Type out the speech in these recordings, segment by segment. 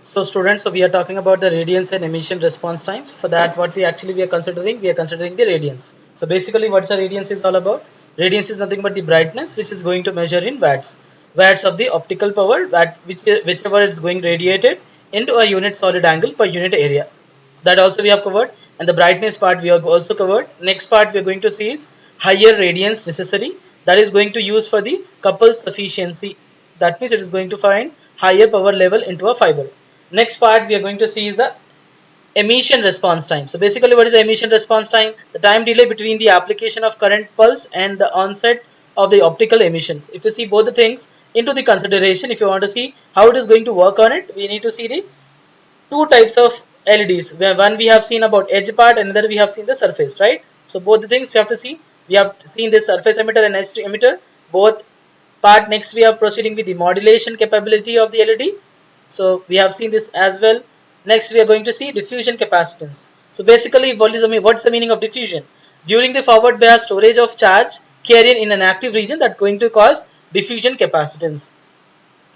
So students, so we are talking about the radiance and emission response times. For that, what we are considering, we are considering the radiance. So basically, what's the radiance is all about? Radiance is nothing but the brightness, which is going to measure in watts. Watts of the optical power, whichever it's going radiated into a unit solid angle per unit area. So that also we have covered, and the brightness part we have also covered. Next part we are going to see is higher radiance necessary. That is going to use for the couple sufficiency. That means it is going to find higher power level into a fiber. Next part we are going to see is the emission response time. So basically, what is the emission response time? The time delay between the application of current pulse and the onset of the optical emissions. If you see both the things into the consideration, if you want to see how it is going to work on it, we need to see the two types of LEDs. One we have seen about edge part, and another we have seen the surface, right? So both the things you have to see. We have seen the surface emitter and edge emitter. Both part. Next we are proceeding with the modulation capability of the LED. So we have seen this as well. Next we are going to see diffusion capacitance. So basically, what's the meaning of diffusion? During the forward bias storage of charge carrier in an active region, that going to cause diffusion capacitance.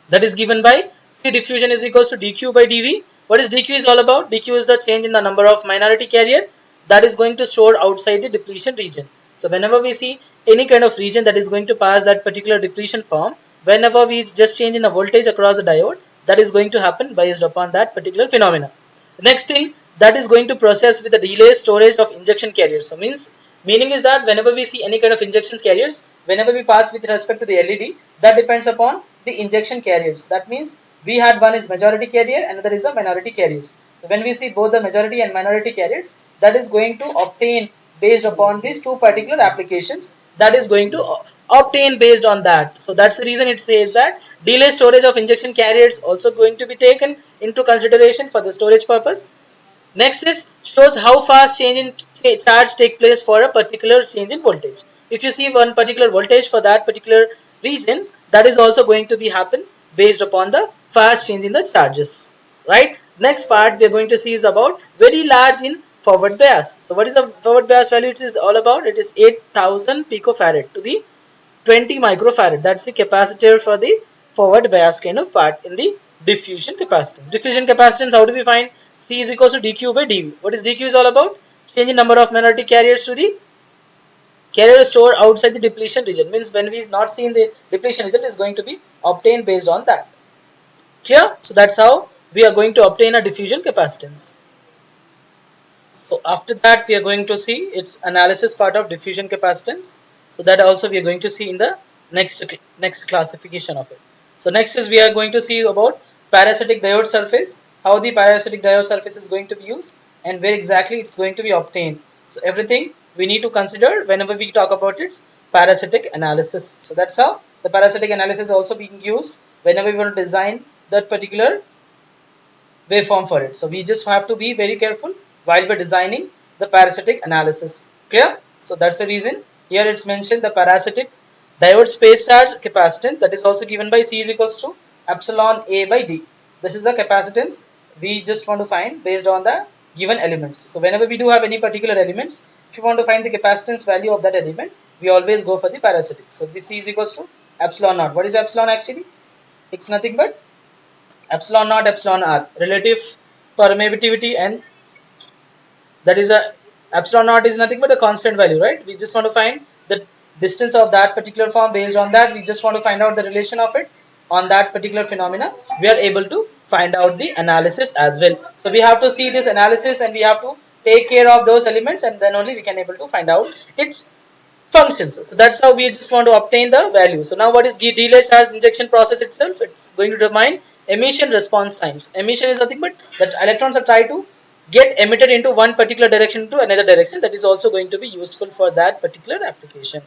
That is given by C diffusion is equals to dq by dv. What is dq is all about? dq is the change in the number of minority carrier that is going to stored outside the depletion region. So whenever we see any kind of region that is going to pass that particular depletion form, whenever we just change in the voltage across the diode, that is going to happen based upon that particular phenomena. The next thing, that is going to process with the delay storage of injection carriers. So meaning is that whenever we see any kind of injection carriers, whenever we pass with respect to the LED, that depends upon the injection carriers. That means we had one is majority carrier, another is a minority carriers. So when we see both the majority and minority carriers, that is going to obtain based upon these two particular applications, that is going to obtain based on that. So that's the reason it says that delay storage of injection carriers also going to be taken into consideration for the storage purpose. Next is shows how fast change in charge take place for a particular change in voltage. If you see one particular voltage for that particular region, that is also going to be happen based upon the fast change in the charges, right? Next part we are going to see is about very large in forward bias. So what is the forward bias value? It is all about, it is 8000 picofarad to the 20 microfarad. That's the capacitor for the forward bias kind of part in the diffusion capacitance. Diffusion capacitance, how do we find? C is equals to dq by dv. What is dq is all about? Change in number of minority carriers to the carrier stored outside the depletion region. Means when we is not seeing the depletion region, is going to be obtained based on that. Clear? So that's how we are going to obtain a diffusion capacitance. So after that we are going to see its analysis part of diffusion capacitance. So that also we are going to see in the next classification of it. So next is we are going to see about parasitic diode surface, how the parasitic diode surface is going to be used and where exactly it's going to be obtained. So everything we need to consider whenever we talk about it, parasitic analysis. So that's how the parasitic analysis is also being used whenever we want to design that particular waveform for it. So we just have to be very careful while we're designing the parasitic analysis. Clear? So that's the reason here it's mentioned the parasitic diode space charge capacitance, that is also given by C is equals to epsilon A by D. This is the capacitance we just want to find based on the given elements. So whenever we do have any particular elements, if you want to find the capacitance value of that element, we always go for the parasitic. So this C is equals to epsilon naught. What is epsilon actually? It's nothing but epsilon naught epsilon R, relative permittivity, and that is a epsilon naught is nothing but a constant value, right? We just want to find the distance of that particular form. Based on that, we just want to find out the relation of it on that particular phenomena. We are able to find out the analysis as well. So we have to see this analysis and we have to take care of those elements, and then only we can able to find out its functions. So that's how we just want to obtain the value. So now what is delay charge injection process itself? It's going to determine emission response times. Emission is nothing but that electrons are trying to get emitted into one particular direction to another direction. That is also going to be useful for that particular application.